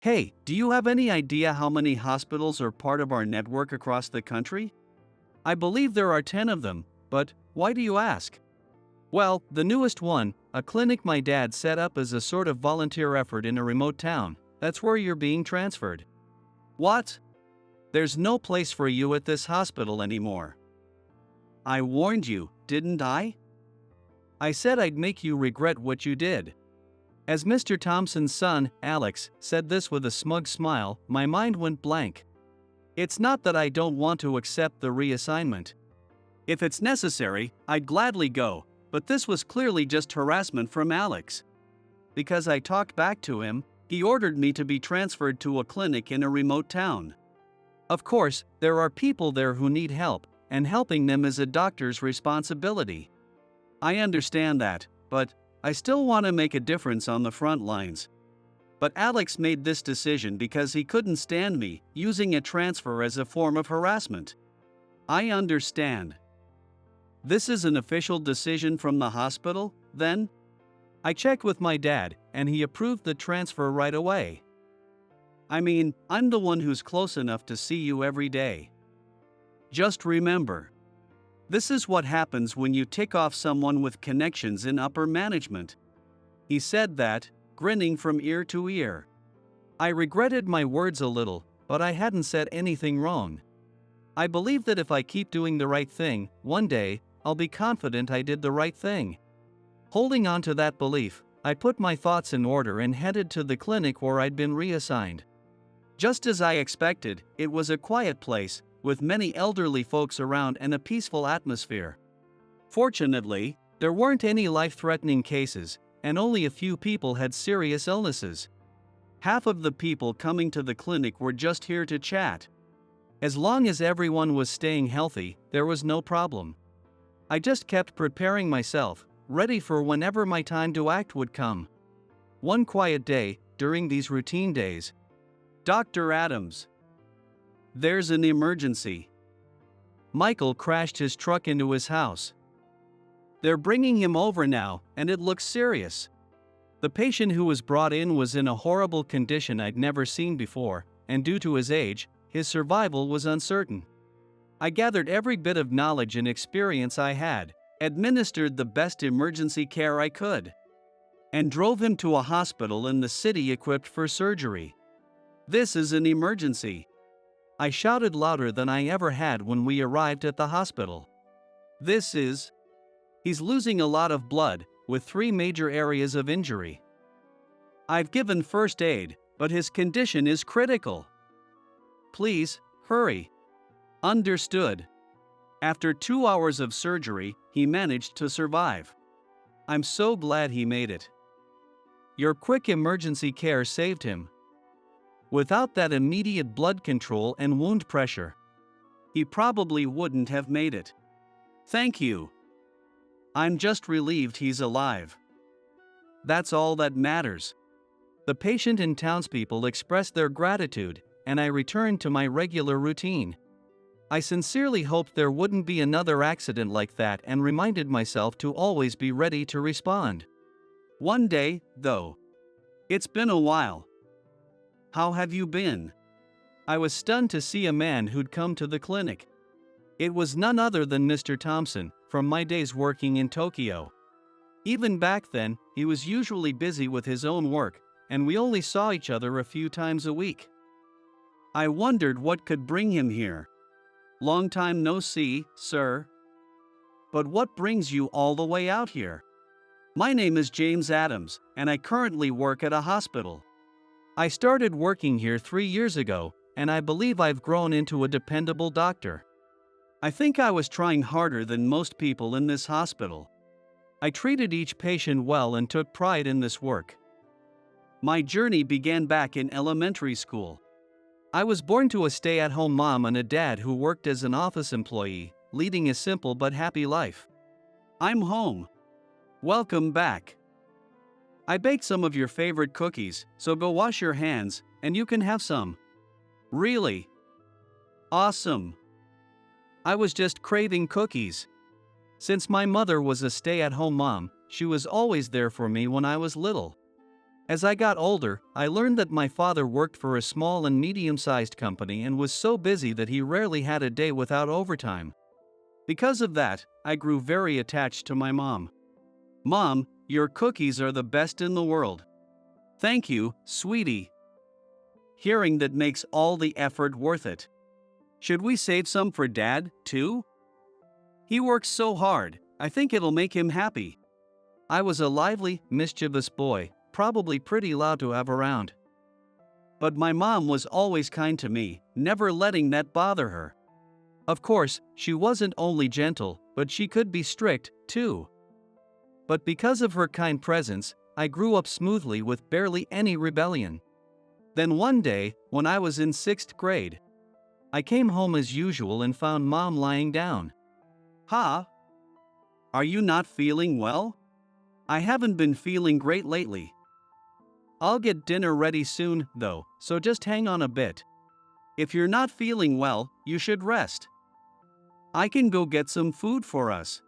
Hey, do you have any idea how many hospitals are part of our network across the country? I believe there are 10 of them, but why do you ask? Well, the newest one, a clinic my dad set up as a sort of volunteer effort in a remote town, that's where you're being transferred. What? There's no place for you at this hospital anymore. I warned you, didn't I? I said I'd make you regret what you did. As Mr. Thompson's son, Alex, said this with a smug smile, my mind went blank. It's not that I don't want to accept the reassignment. If it's necessary, I'd gladly go, but this was clearly just harassment from Alex. Because I talked back to him, he ordered me to be transferred to a clinic in a remote town. Of course, there are people there who need help, and helping them is a doctor's responsibility. I understand that, but I still want to make a difference on the front lines. But Alex made this decision because he couldn't stand me using a transfer as a form of harassment. I understand. This is an official decision from the hospital, then? I checked with my dad, and he approved the transfer right away. I mean, I'm the one who's close enough to see you every day. Just remember, this is what happens when you tick off someone with connections in upper management. He said that, grinning from ear to ear. I regretted my words a little, but I hadn't said anything wrong. I believe that if I keep doing the right thing, one day, I'll be confident I did the right thing. Holding on to that belief, I put my thoughts in order and headed to the clinic where I'd been reassigned. Just as I expected, it was a quiet place, with many elderly folks around and a peaceful atmosphere. Fortunately, there weren't any life-threatening cases, and only a few people had serious illnesses. Half of the people coming to the clinic were just here to chat. As long as everyone was staying healthy, there was no problem. I just kept preparing myself, ready for whenever my time to act would come. One quiet day, during these routine days. Dr. Adams. There's an emergency. Michael crashed his truck into his house. They're bringing him over now, and it looks serious. The patient who was brought in was in a horrible condition I'd never seen before, and due to his age, his survival was uncertain. I gathered every bit of knowledge and experience I had, administered the best emergency care I could, and drove him to a hospital in the city equipped for surgery. This is an emergency. I shouted louder than I ever had when we arrived at the hospital. He's losing a lot of blood, with 3 major areas of injury. I've given first aid, but his condition is critical. Please, hurry. Understood. After 2 hours of surgery, he managed to survive. I'm so glad he made it. Your quick emergency care saved him. Without that immediate blood control and wound pressure, he probably wouldn't have made it. Thank you. I'm just relieved he's alive. That's all that matters. The patient and townspeople expressed their gratitude, and I returned to my regular routine. I sincerely hoped there wouldn't be another accident like that and reminded myself to always be ready to respond. One day, though. It's been a while. How have you been? I was stunned to see a man who'd come to the clinic. It was none other than Mr. Thompson, from my days working in Tokyo. Even back then, he was usually busy with his own work, and we only saw each other a few times a week. I wondered what could bring him here. Long time no see, sir. But what brings you all the way out here? My name is James Adams, and I currently work at a hospital. I started working here 3 years ago, and I believe I've grown into a dependable doctor. I think I was trying harder than most people in this hospital. I treated each patient well and took pride in this work. My journey began back in elementary school. I was born to a stay-at-home mom and a dad who worked as an office employee, leading a simple but happy life. I'm home. Welcome back. I baked some of your favorite cookies, so go wash your hands, and you can have some. Really? Awesome. I was just craving cookies. Since my mother was a stay-at-home mom, she was always there for me when I was little. As I got older, I learned that my father worked for a small and medium-sized company and was so busy that he rarely had a day without overtime. Because of that, I grew very attached to my mom. Mom, your cookies are the best in the world. Thank you, sweetie. Hearing that makes all the effort worth it. Should we save some for Dad, too? He works so hard, I think it'll make him happy. I was a lively, mischievous boy, probably pretty loud to have around. But my mom was always kind to me, never letting that bother her. Of course, she wasn't only gentle, but she could be strict, too. But because of her kind presence, I grew up smoothly with barely any rebellion. Then one day, when I was in 6th grade, I came home as usual and found Mom lying down. "Ha? Are you not feeling well?" "I haven't been feeling great lately." "I'll get dinner ready soon, though, so just hang on a bit. If you're not feeling well, you should rest. I can go get some food for us."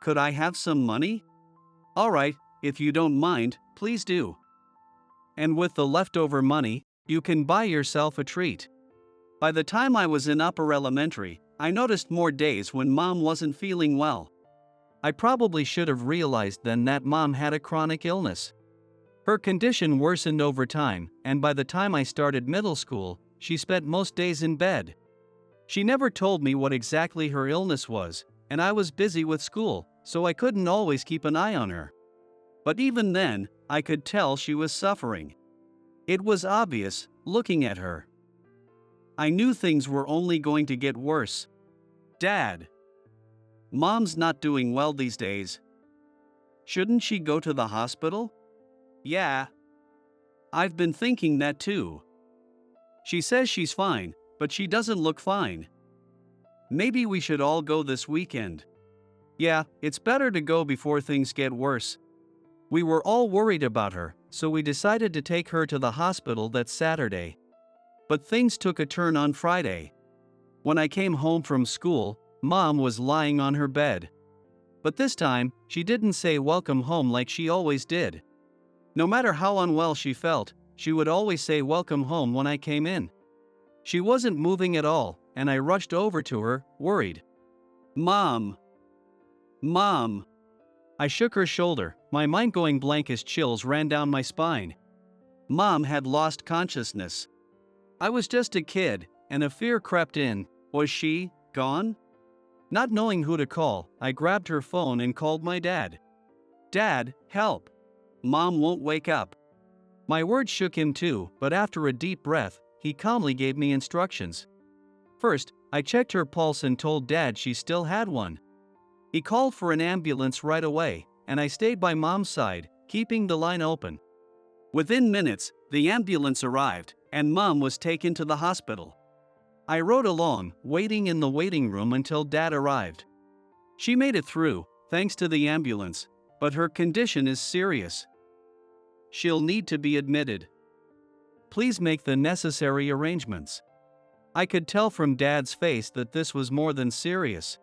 "Could I have some money?" "Alright, if you don't mind, please do. And with the leftover money, you can buy yourself a treat." By the time I was in upper elementary, I noticed more days when Mom wasn't feeling well. I probably should have realized then that Mom had a chronic illness. Her condition worsened over time, and by the time I started middle school, she spent most days in bed. She never told me what exactly her illness was, and I was busy with school, so I couldn't always keep an eye on her. But even then, I could tell she was suffering. It was obvious, looking at her. I knew things were only going to get worse. "Dad, Mom's not doing well these days. Shouldn't she go to the hospital?" "Yeah. I've been thinking that too. She says she's fine, but she doesn't look fine. Maybe we should all go this weekend." "Yeah, it's better to go before things get worse." We were all worried about her, so we decided to take her to the hospital that Saturday. But things took a turn on Friday. When I came home from school, Mom was lying on her bed. But this time, she didn't say welcome home like she always did. No matter how unwell she felt, she would always say welcome home when I came in. She wasn't moving at all, and I rushed over to her, worried. "Mom! Mom!" I shook her shoulder, my mind going blank as chills ran down my spine. Mom had lost consciousness. I was just a kid, and a fear crept in. Was she gone? Not knowing who to call, I grabbed her phone and called my dad. "Dad, help! Mom won't wake up." My words shook him too, but after a deep breath, he calmly gave me instructions. First, I checked her pulse and told Dad she still had one. He called for an ambulance right away, and I stayed by Mom's side, keeping the line open. Within minutes, the ambulance arrived, and Mom was taken to the hospital. I rode along, waiting in the waiting room until Dad arrived. She made it through, thanks to the ambulance, but her condition is serious. She'll need to be admitted. Please make the necessary arrangements. I could tell from Dad's face that this was more than serious.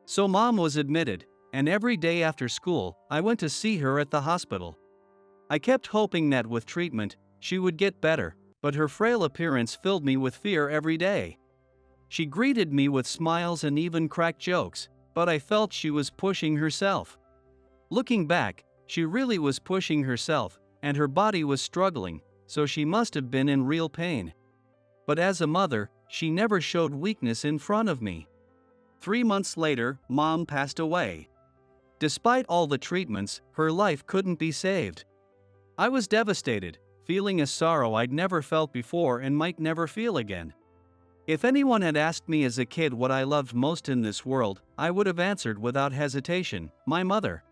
So Mom was admitted, and every day after school, I went to see her at the hospital. I kept hoping that with treatment, she would get better, but her frail appearance filled me with fear every day. She greeted me with smiles and even cracked jokes, but I felt she was pushing herself. Looking back, she really was pushing herself, and her body was struggling, so she must have been in real pain. But as a mother, she never showed weakness in front of me. 3 months later, Mom passed away. Despite all the treatments, her life couldn't be saved. I was devastated, feeling a sorrow I'd never felt before and might never feel again. If anyone had asked me as a kid what I loved most in this world, I would have answered without hesitation, my mother.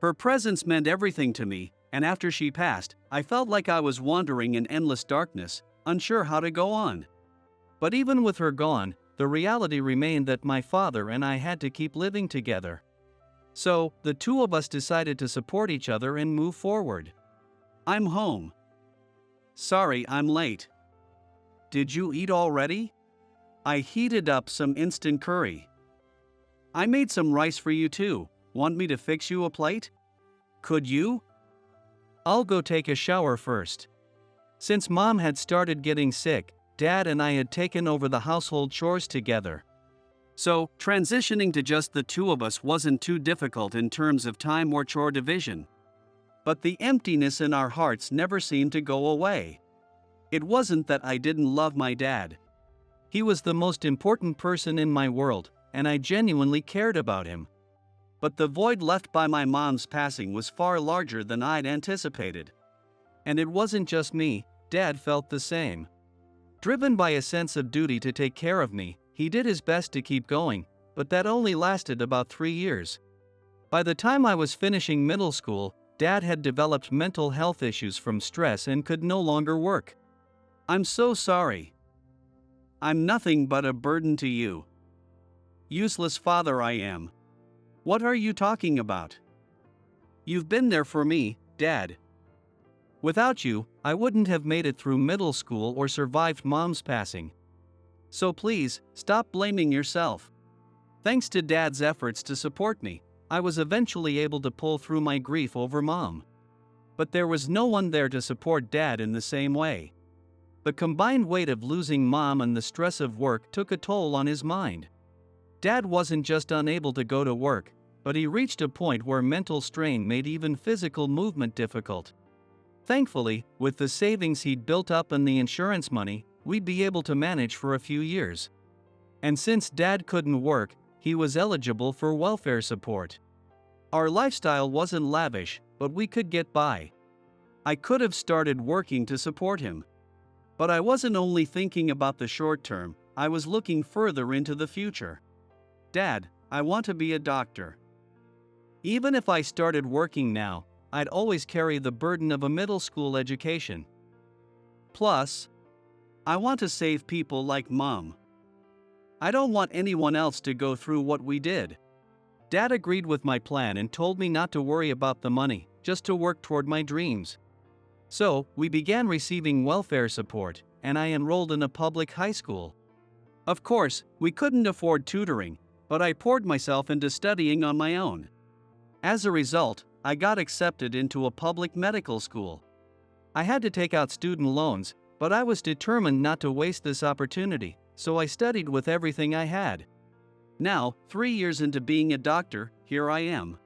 Her presence meant everything to me, and after she passed, I felt like I was wandering in endless darkness, unsure how to go on. But even with her gone, the reality remained that my father and I had to keep living together. So, the two of us decided to support each other and move forward. "I'm home. Sorry I'm late. Did you eat already?" I heated up some instant curry. "I made some rice for you too. Want me to fix you a plate?" "Could you?" I'll go take a shower first. Since Mom had started getting sick, Dad and I had taken over the household chores together. So, transitioning to just the two of us wasn't too difficult in terms of time or chore division. But the emptiness in our hearts never seemed to go away. It wasn't that I didn't love my dad. He was the most important person in my world, and I genuinely cared about him. But the void left by my mom's passing was far larger than I'd anticipated. And it wasn't just me, Dad felt the same. Driven by a sense of duty to take care of me, he did his best to keep going, but that only lasted about 3 years. By the time I was finishing middle school, Dad had developed mental health issues from stress and could no longer work. I'm so sorry. I'm nothing but a burden to you. Useless father I am. What are you talking about? You've been there for me, Dad. Without you, I wouldn't have made it through middle school or survived Mom's passing. So please, stop blaming yourself. Thanks to Dad's efforts to support me, I was eventually able to pull through my grief over Mom. But there was no one there to support Dad in the same way. The combined weight of losing Mom and the stress of work took a toll on his mind. Dad wasn't just unable to go to work, but he reached a point where mental strain made even physical movement difficult. Thankfully, with the savings he'd built up and the insurance money, we'd be able to manage for a few years. And since Dad couldn't work, he was eligible for welfare support. Our lifestyle wasn't lavish, but we could get by. I could have started working to support him. But I wasn't only thinking about the short term, I was looking further into the future. Dad, I want to be a doctor. Even if I started working now, I'd always carry the burden of a middle school education. Plus, I want to save people like Mom. I don't want anyone else to go through what we did. Dad agreed with my plan and told me not to worry about the money, just to work toward my dreams. So, we began receiving welfare support, and I enrolled in a public high school. Of course, we couldn't afford tutoring, but I poured myself into studying on my own. As a result, I got accepted into a public medical school. I had to take out student loans, but I was determined not to waste this opportunity, so I studied with everything I had. Now, 3 years into being a doctor, here I am.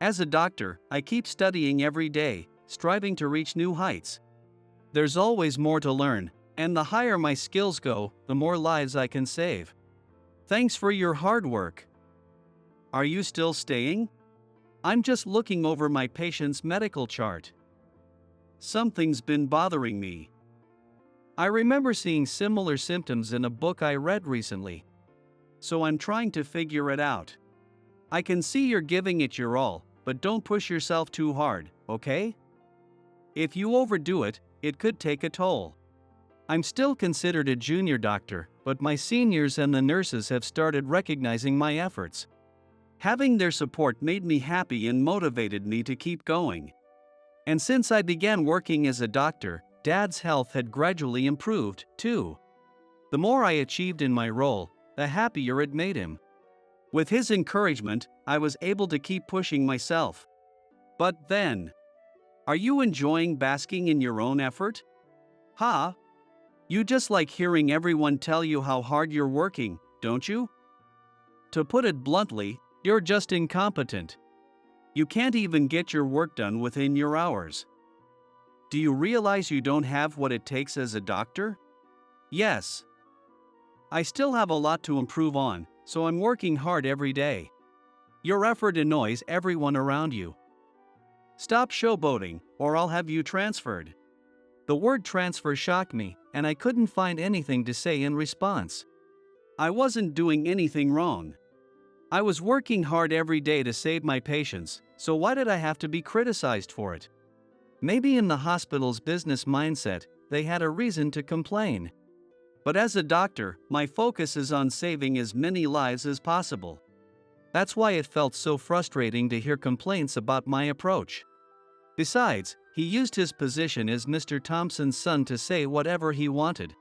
As a doctor, I keep studying every day, striving to reach new heights. There's always more to learn, and the higher my skills go, the more lives I can save. Thanks for your hard work. Are you still staying? I'm just looking over my patient's medical chart. Something's been bothering me. I remember seeing similar symptoms in a book I read recently. So I'm trying to figure it out. I can see you're giving it your all, but don't push yourself too hard, okay? If you overdo it, it could take a toll. I'm still considered a junior doctor, but my seniors and the nurses have started recognizing my efforts. Having their support made me happy and motivated me to keep going. And since I began working as a doctor, Dad's health had gradually improved, too. The more I achieved in my role, the happier it made him. With his encouragement, I was able to keep pushing myself. But then, are you enjoying basking in your own effort? Huh? You just like hearing everyone tell you how hard you're working, don't you? To put it bluntly, you're just incompetent. You can't even get your work done within your hours. Do you realize you don't have what it takes as a doctor? Yes. I still have a lot to improve on, so I'm working hard every day. Your effort annoys everyone around you. Stop showboating, or I'll have you transferred. The word transfer shocked me, and I couldn't find anything to say in response. I wasn't doing anything wrong. I was working hard every day to save my patients, so why did I have to be criticized for it? Maybe in the hospital's business mindset, they had a reason to complain. But as a doctor, my focus is on saving as many lives as possible. That's why it felt so frustrating to hear complaints about my approach. Besides, he used his position as Mr. Thompson's son to say whatever he wanted.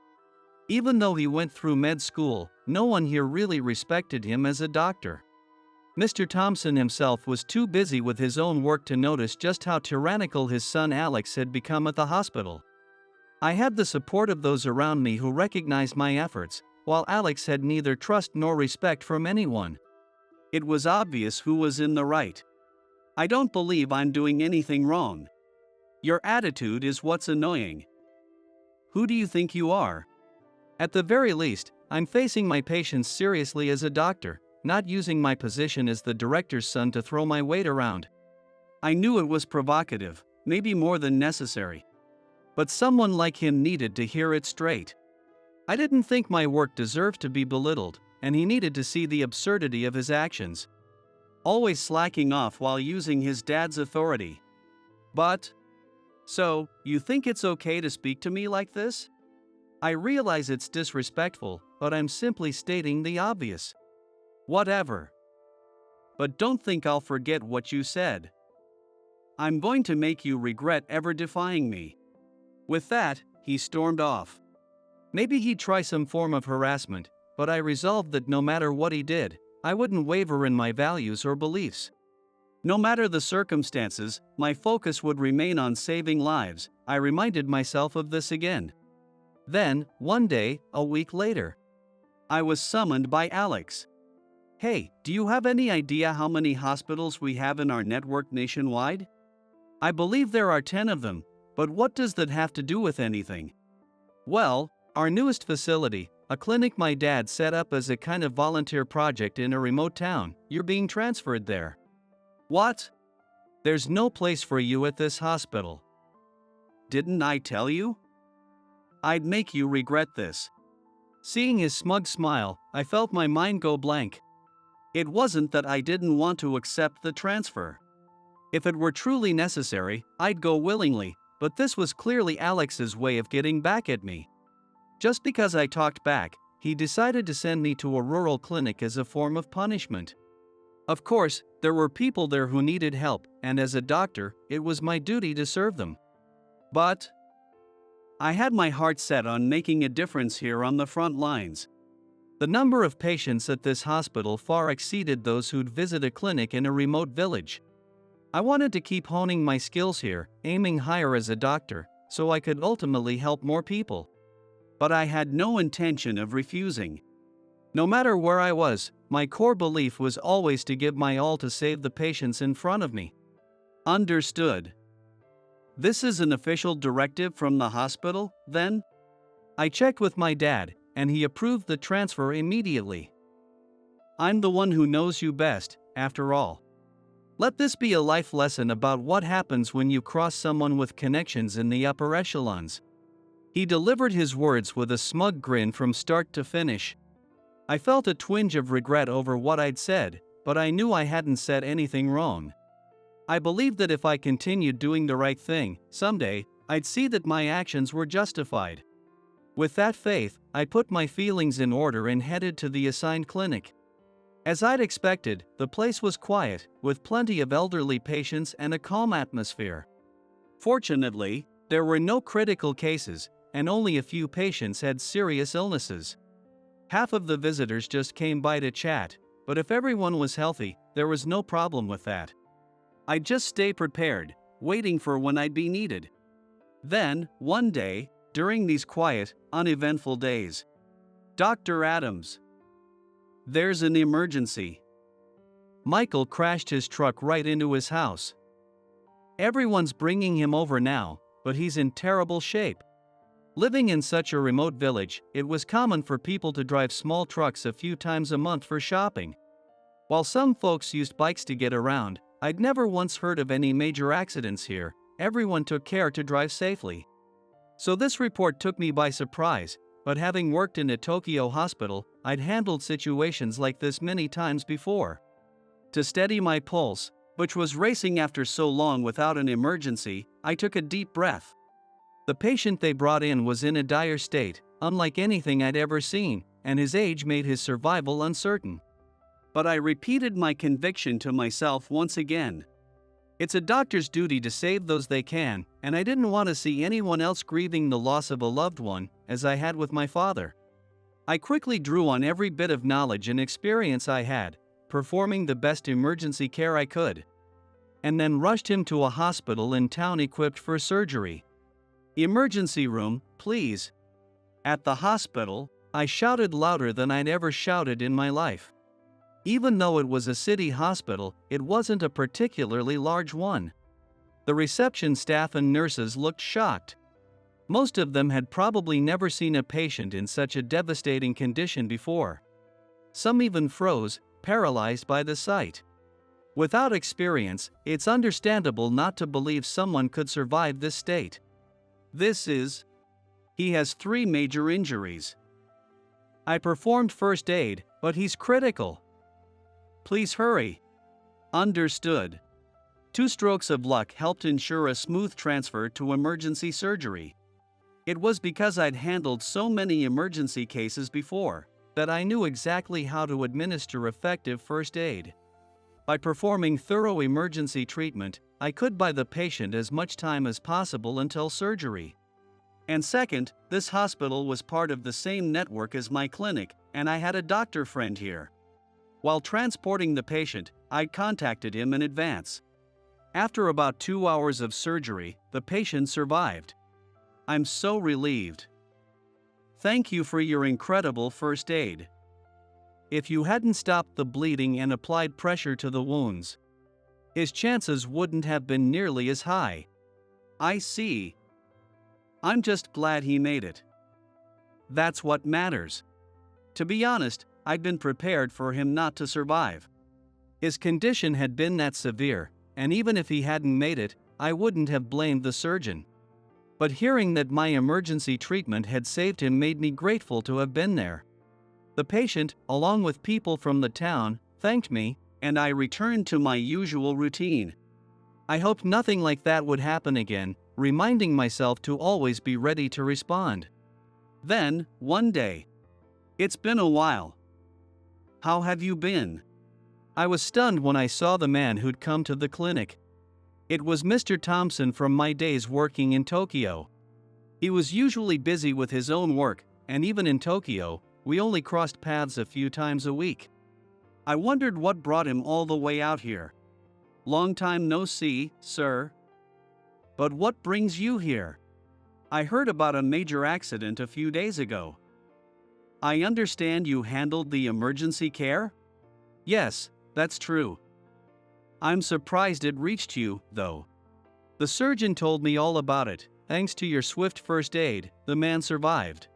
Even though he went through med school, no one here really respected him as a doctor. Mr. Thompson himself was too busy with his own work to notice just how tyrannical his son Alex had become at the hospital. I had the support of those around me who recognized my efforts, while Alex had neither trust nor respect from anyone. It was obvious who was in the right. I don't believe I'm doing anything wrong. Your attitude is what's annoying. Who do you think you are? At the very least, I'm facing my patients seriously as a doctor, not using my position as the director's son to throw my weight around. I knew it was provocative, maybe more than necessary. But someone like him needed to hear it straight. I didn't think my work deserved to be belittled, and he needed to see the absurdity of his actions. Always slacking off while using his dad's authority. So, you think it's okay to speak to me like this? I realize it's disrespectful, but I'm simply stating the obvious. Whatever. But don't think I'll forget what you said. I'm going to make you regret ever defying me. With that, he stormed off. Maybe he'd try some form of harassment, but I resolved that no matter what he did, I wouldn't waver in my values or beliefs. No matter the circumstances, my focus would remain on saving lives. I reminded myself of this again. Then, one day, a week later, I was summoned by Alex. Hey, do you have any idea how many hospitals we have in our network nationwide? I believe there are 10 of them, but what does that have to do with anything? Well, our newest facility, a clinic my dad set up as a kind of volunteer project in a remote town, you're being transferred there. What? There's no place for you at this hospital. Didn't I tell you? I'd make you regret this. Seeing his smug smile, I felt my mind go blank. It wasn't that I didn't want to accept the transfer. If it were truly necessary, I'd go willingly, but this was clearly Alex's way of getting back at me. Just because I talked back, he decided to send me to a rural clinic as a form of punishment. Of course, there were people there who needed help, and as a doctor, it was my duty to serve them. But I had my heart set on making a difference here on the front lines. The number of patients at this hospital far exceeded those who'd visit a clinic in a remote village. I wanted to keep honing my skills here, aiming higher as a doctor, so I could ultimately help more people. But I had no intention of refusing. No matter where I was, my core belief was always to give my all to save the patients in front of me. Understood. This is an official directive from the hospital, then? I checked with my dad, and he approved the transfer immediately. I'm the one who knows you best, after all. Let this be a life lesson about what happens when you cross someone with connections in the upper echelons. He delivered his words with a smug grin from start to finish. I felt a twinge of regret over what I'd said, but I knew I hadn't said anything wrong. I believed that if I continued doing the right thing, someday, I'd see that my actions were justified. With that faith, I put my feelings in order and headed to the assigned clinic. As I'd expected, the place was quiet, with plenty of elderly patients and a calm atmosphere. Fortunately, there were no critical cases, and only a few patients had serious illnesses. Half of the visitors just came by to chat, but if everyone was healthy, there was no problem with that. I'd just stay prepared, waiting for when I'd be needed. Then, one day, during these quiet, uneventful days, Dr. Adams. There's an emergency. Michael crashed his truck right into his house. Everyone's bringing him over now, but he's in terrible shape. Living in such a remote village, it was common for people to drive small trucks a few times a month for shopping. While some folks used bikes to get around, I'd never once heard of any major accidents here. Everyone took care to drive safely. So this report took me by surprise, but having worked in a Tokyo hospital, I'd handled situations like this many times before. To steady my pulse, which was racing after so long without an emergency, I took a deep breath. The patient they brought in was in a dire state, unlike anything I'd ever seen, and his age made his survival uncertain. But I repeated my conviction to myself once again. It's a doctor's duty to save those they can, and I didn't want to see anyone else grieving the loss of a loved one, as I had with my father. I quickly drew on every bit of knowledge and experience I had, performing the best emergency care I could, and then rushed him to a hospital in town equipped for surgery. "Emergency room, please." At the hospital, I shouted louder than I'd ever shouted in my life. Even though it was a city hospital, it wasn't a particularly large one. The reception staff and nurses looked shocked. Most of them had probably never seen a patient in such a devastating condition before. Some even froze, paralyzed by the sight. Without experience, it's understandable not to believe someone could survive this state. He has 3 major injuries. I performed first aid, but he's critical. Please hurry. Understood. 2 strokes of luck helped ensure a smooth transfer to emergency surgery. It was because I'd handled so many emergency cases before that I knew exactly how to administer effective first aid. By performing thorough emergency treatment, I could buy the patient as much time as possible until surgery. And second, this hospital was part of the same network as my clinic, and I had a doctor friend here. While transporting the patient, I contacted him in advance. After about 2 hours of surgery, the patient survived. I'm so relieved. Thank you for your incredible first aid. If you hadn't stopped the bleeding and applied pressure to the wounds, his chances wouldn't have been nearly as high. I see. I'm just glad he made it. That's what matters. To be honest, I'd been prepared for him not to survive. His condition had been that severe, and even if he hadn't made it, I wouldn't have blamed the surgeon. But hearing that my emergency treatment had saved him made me grateful to have been there. The patient, along with people from the town, thanked me, and I returned to my usual routine. I hoped nothing like that would happen again, reminding myself to always be ready to respond. Then, one day. It's been a while. How have you been? I was stunned when I saw the man who'd come to the clinic. It was Mr. Thompson from my days working in Tokyo. He was usually busy with his own work, and even in Tokyo, we only crossed paths a few times a week. I wondered what brought him all the way out here. Long time no see, sir. But what brings you here? I heard about a major accident a few days ago. I understand you handled the emergency care? Yes, that's true. I'm surprised it reached you, though. The surgeon told me all about it. Thanks to your swift first aid, the man survived.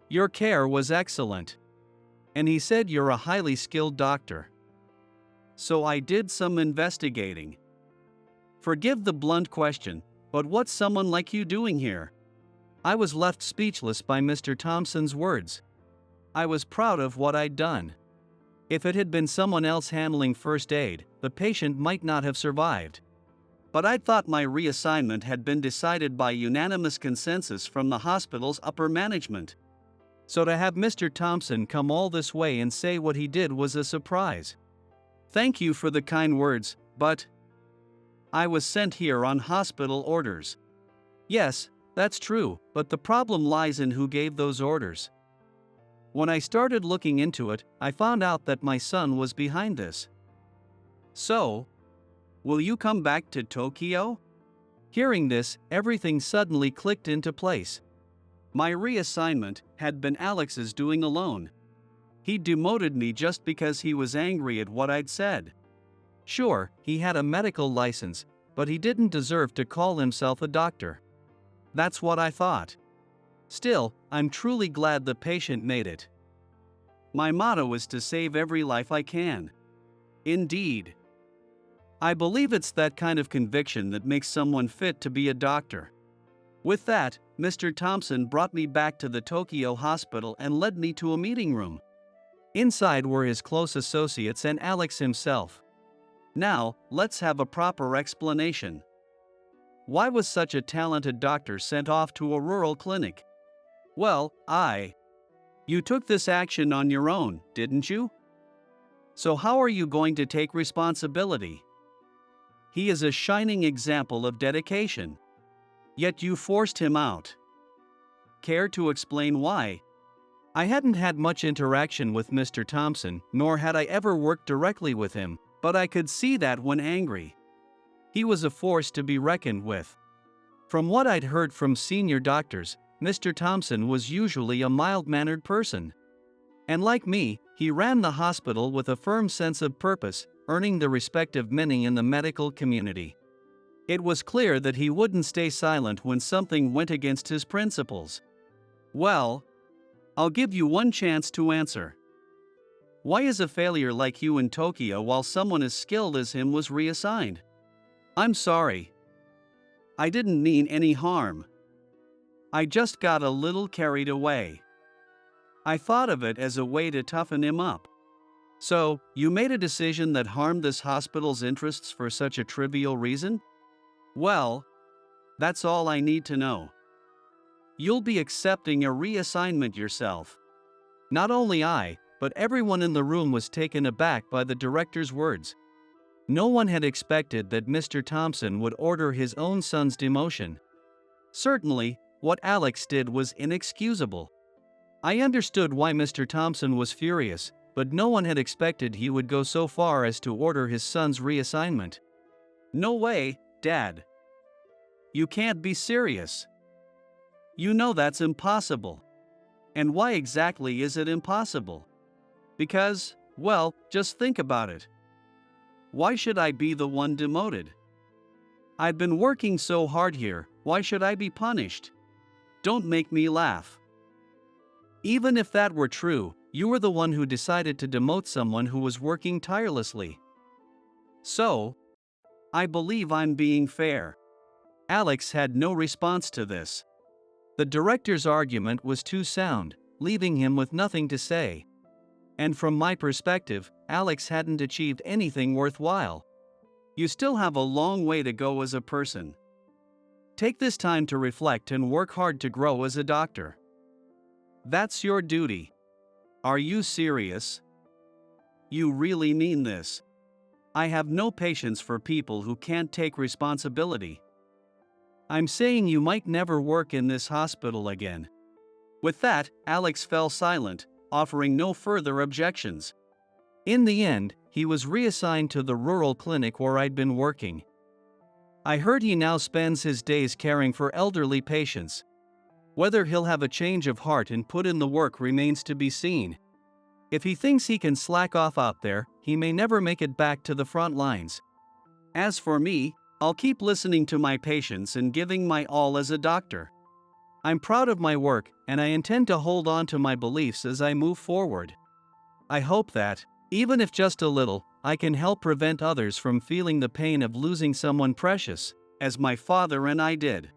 Your care was excellent. And he said you're a highly skilled doctor. So I did some investigating. Forgive the blunt question, but what's someone like you doing here? I was left speechless by Mr. Thompson's words. I was proud of what I'd done. If it had been someone else handling first aid, the patient might not have survived. But I thought my reassignment had been decided by unanimous consensus from the hospital's upper management. So to have Mr. Thompson come all this way and say what he did was a surprise. Thank you for the kind words, but I was sent here on hospital orders. Yes, that's true, but the problem lies in who gave those orders. When I started looking into it, I found out that my son was behind this. So, will you come back to Tokyo? Hearing this, everything suddenly clicked into place. My reassignment had been Alex's doing alone. He demoted me just because he was angry at what I'd said. Sure, he had a medical license, but he didn't deserve to call himself a doctor. That's what I thought. Still, I'm truly glad the patient made it. My motto is to save every life I can. Indeed. I believe it's that kind of conviction that makes someone fit to be a doctor. With that, Mr. Thompson brought me back to the Tokyo hospital and led me to a meeting room. Inside were his close associates and Alex himself. Now, let's have a proper explanation. Why was such a talented doctor sent off to a rural clinic? Well, You took this action on your own, didn't you? So how are you going to take responsibility? He is a shining example of dedication. Yet you forced him out. Care to explain why? I hadn't had much interaction with Mr. Thompson, nor had I ever worked directly with him, but I could see that when angry, he was a force to be reckoned with. From what I'd heard from senior doctors, Mr. Thompson was usually a mild-mannered person. And like me, he ran the hospital with a firm sense of purpose, earning the respect of many in the medical community. It was clear that he wouldn't stay silent when something went against his principles. Well, I'll give you one chance to answer. Why is a failure like you in Tokyo while someone as skilled as him was reassigned? I'm sorry. I didn't mean any harm. I just got a little carried away. I thought of it as a way to toughen him up. So, you made a decision that harmed this hospital's interests for such a trivial reason? Well, that's all I need to know. You'll be accepting a reassignment yourself. Not only I, but everyone in the room was taken aback by the director's words. No one had expected that Mr. Thompson would order his own son's demotion. Certainly, what Alex did was inexcusable. I understood why Mr. Thompson was furious, but no one had expected he would go so far as to order his son's reassignment. No way, Dad. You can't be serious. You know that's impossible. And why exactly is it impossible? Because, well, just think about it. Why should I be the one demoted? I've been working so hard here, why should I be punished? Don't make me laugh. Even if that were true, you were the one who decided to demote someone who was working tirelessly. So, I believe I'm being fair. Alex had no response to this. The director's argument was too sound, leaving him with nothing to say. And from my perspective, Alex hadn't achieved anything worthwhile. You still have a long way to go as a person. Take this time to reflect and work hard to grow as a doctor. That's your duty. Are you serious? You really mean this? I have no patience for people who can't take responsibility. I'm saying you might never work in this hospital again. With that, Alex fell silent, offering no further objections. In the end, he was reassigned to the rural clinic where I'd been working. I heard he now spends his days caring for elderly patients. Whether he'll have a change of heart and put in the work remains to be seen. If he thinks he can slack off out there, he may never make it back to the front lines. As for me, I'll keep listening to my patients and giving my all as a doctor. I'm proud of my work, and I intend to hold on to my beliefs as I move forward. I hope that, even if just a little, I can help prevent others from feeling the pain of losing someone precious, as my father and I did.